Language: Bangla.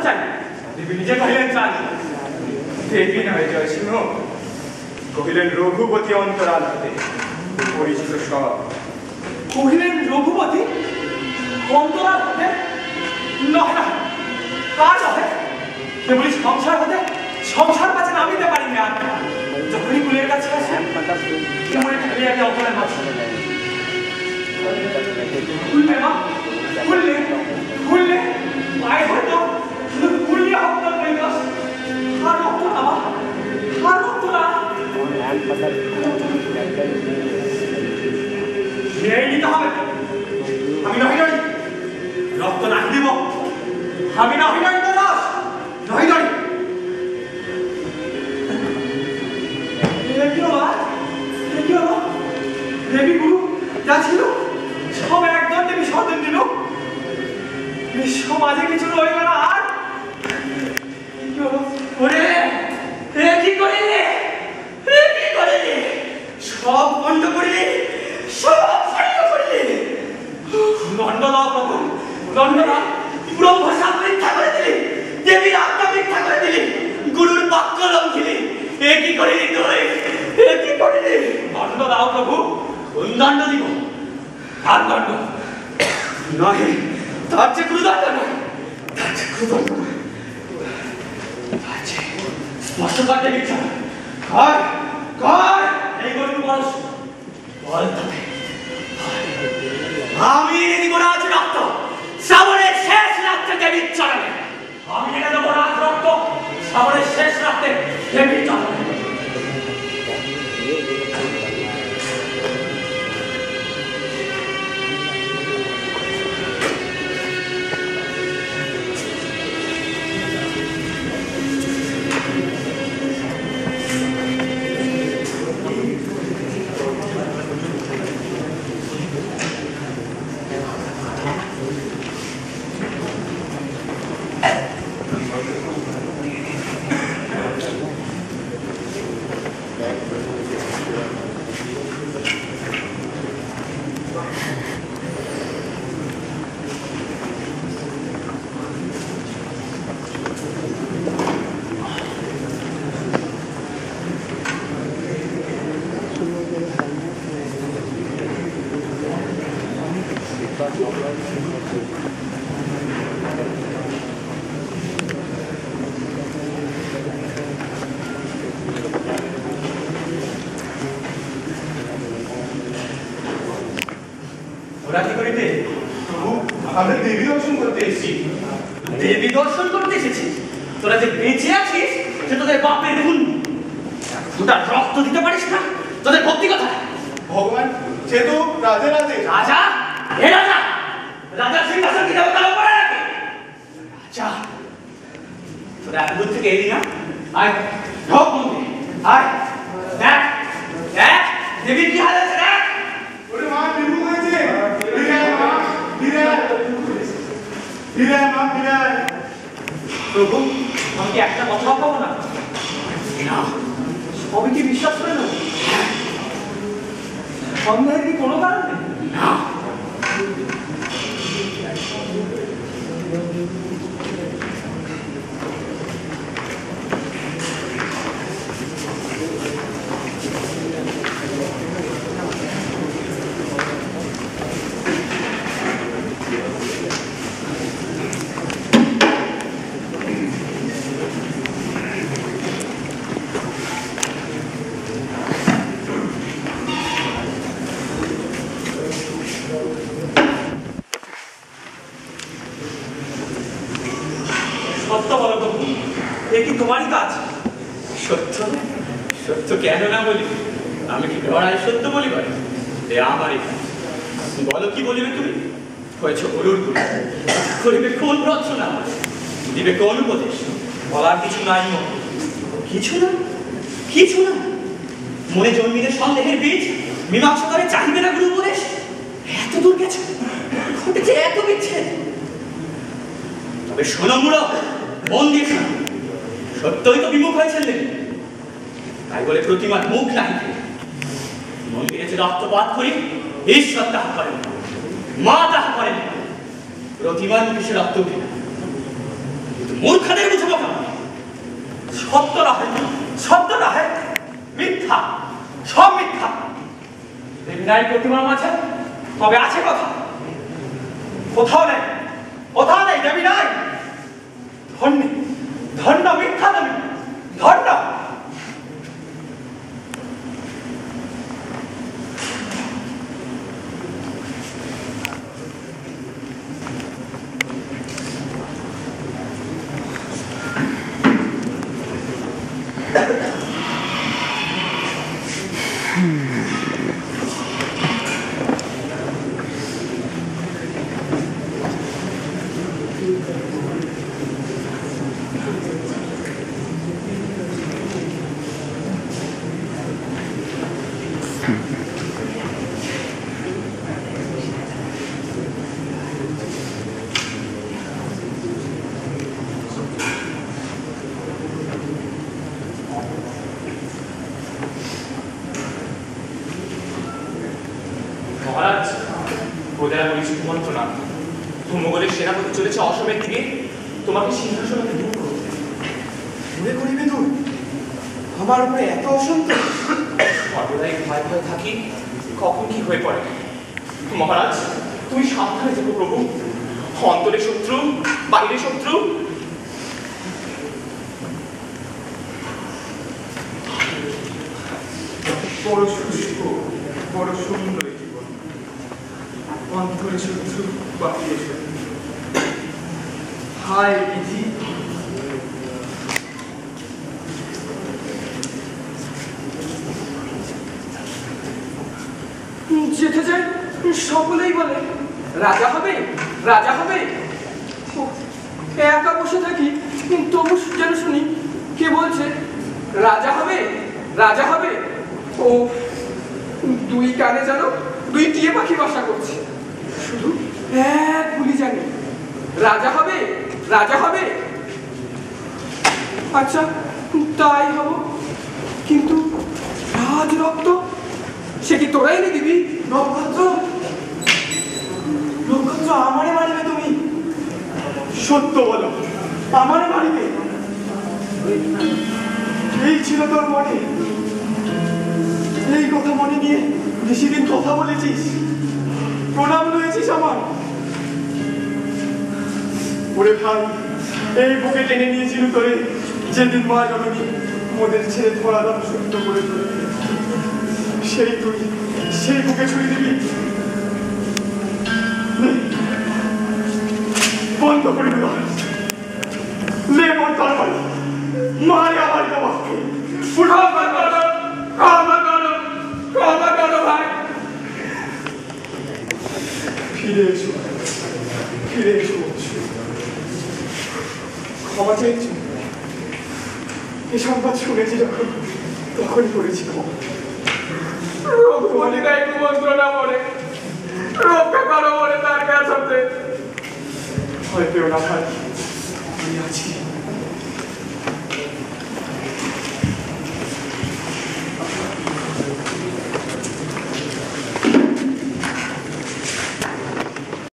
চাই। দেবী নিজে কহিলেন চাই। দেবী নয় জয়সিংহ, কহিলেন রঘুপতি অন্তরাল হতে পরিচিত সব। কহিলেন রঘুপতি অন্তরাল হতে? নয় না, কার নহে, কেবলি সংসার হতে। সংসার পাচ্ছে নামিতে পারি না। যখনই কুলের কাছে আসে কেমন ঠেলে যাবে অপরের মাঝে। খুললে মা, খুললে খুললে পায়ে হয়তো শুধু খুললে হত্যা করে দাস। আর রক্ত না মা, আর রক্ত না। ন্যায় নিতে হবে। আমি নহি নই, রক্ত না দিব। আমি নহি নই তো দাস, নহি নই। দেবী গুরু যা ছিল সব একদম দেবী সদন দিল। সমাজে কিছু রইল না। আর কি করলি? সব বন্ধ করলি, সব বন্ধ করলি। দণ্ড দাও প্রভু, দণ্ড দাও। ব্রহ্মশা মিথ্যা করে দিলি, দেবীর আত্মা মিথ্যা করে দিলি, গুরুর বাক্য লঙ্ঘিলি। এ কি করিলি তুই? এ কি করিলি? দণ্ড দাও প্রভু। কোন দণ্ড দিব? আর দণ্ড নহে, তার চেয়ে ক্রুদণ্ড নয়, তার চেয়ে ক্রুদণ্ড নয়, তার চেয়ে স্পষ্ট কাটে ইচ্ছা। কর কর, এই গরু বস বল তবে। আমি দিব রাজ রক্ত, শ্রাবণের শেষ রাত্রে দেবীর চরণে। আমি এটা দেবো রাজ রক্ত, শ্রাবণের শেষ রাত্রে দেবীর চরণে। দেবী দর্শন করতে এসেছি। তোরা যে বেঁচে আছিস সে তোদের বাপের গুণ। তোরা রক্ত দিতে পারিস না, তোদের ভক্তি কথা। ভগবান সে তো রাজা রাজে। রাজা? হে রাজা, রাজার সিংহাসন কি দেবতা উপরে রাখে? রাজা তোরা এত দূর থেকে এলি না? আয় ঢোক মন্দিরে, আয় দেখ দেখ দেবীর কি হাল আছে দেখ। ওরে মা বিভু হয়েছে। ফিরে মা, ফিরে ফিরে মা, ফিরে। প্রভু আমাকে একটা কথাও পাবো না? সবই কি বিশ্বাস করে না? সন্দেহের কি কোনো কারণ নেই? না। সত্য বলো তো, এ কি তোমারই কাজ? সত্য সত্য কেন না বলি? আমি কি লড়াই সত্য বলি? এ আমারই কাজ। বলো কি বলিবে তুমি? হয়েছে গরুর গুরু, করিবে কোন রচনা, দিবে কোন উপদেশ? বলার কিছু নাই। কিছু না, কিছু না। মনে জন্মিলে সন্দেহের বীজ, মীমাংসা করে চাহিবে না গুরু উপদেশ। এত দূর গেছে, ঘটেছে এত বিচ্ছেদ। তবে শোনো মূঢ়, মন দিয়ে শোনো, সত্যই তো বিমুখ হয়েছিলেন। তাই বলে প্রতিমার মুখ নাই। মন্দিরে যে রক্তপাত করি, ঈশ্বর তাহা করেন, মা তাহা করেন। প্রতিমার মুখে সে রক্ত উঠে না, কিন্তু মূর্খদের বুঝবো কেমন? সত্য না হয় মিথ্যা, সব মিথ্যা। দেবী নাই প্রতিমার মাঝে, তবে আছে কথা। কোথাও নেই দেবী নাই। ধন্য মিথ্যা দেবী, ধন্য। মহারাজ, প্রজারা বলিস কুমন্ত্রণা, ধর্মগলের সেনাপতি চলেছে অসমের দিকে তোমাকে সিংহাসনে দূর করতে। দূরে করিবে তুই? আমার উপরে এত অসন্তোষ? সর্বদাই ভয় থাকি কখন কি হয়ে পড়ে। মহারাজ, তুমি সাবধানে থেকো প্রভু। অন্তরে শত্রু, বাইরে শত্রু। বড় শুষ্ক, বড় সুন্দর জীবন। অন্তরে শত্রু, বাহিরে শত্রু। হায় বিধি! যেতে যায় সকলেই বলে রাজা হবে। একা বসে থাকি, তবু যেন শুনি কে বলছে রাজা হবে। ও দুই কানে যেন দুই টিয়ে পাখি বাসা করছে। শুধু এক গুলি জানি রাজা হবে। আচ্ছা, তাই হব, কিন্তু রাজ রক্ত সে কি তোরাই নি দিবি? নক্ষত্র আমারে মারিবে তুমি? সত্য বলো, আমারে মারিবে? এই ছিল তোর মনে? এই কথা মনে নিয়ে বেশিদিন কথা বলেছিস, প্রণাম লয়েছিস আমার? ওরে ভাই, এই বুকে টেনে নিয়েছিল তোরে যেদিন মা জননী মোদের ছেড়ে ধরা দাম সত্য করে তোলে। সেই বুকে ছুঁয়ে দিবি? বন্ধ করে দেওয়া লে মন তরবারি, মারে আমার বাবাকে। ক্ষমা করো ভাই। ফিরে এসো ক্ষমা চাইছি। এই সংবাদ শুনেছি যখন, তখনই করেছি ক্ষমা। রঘুমণি তাই কুমন্ত্রণা মনে রক্ষা করো বলে তার কাছে ভয় পেও না ভাই, আমি আছি।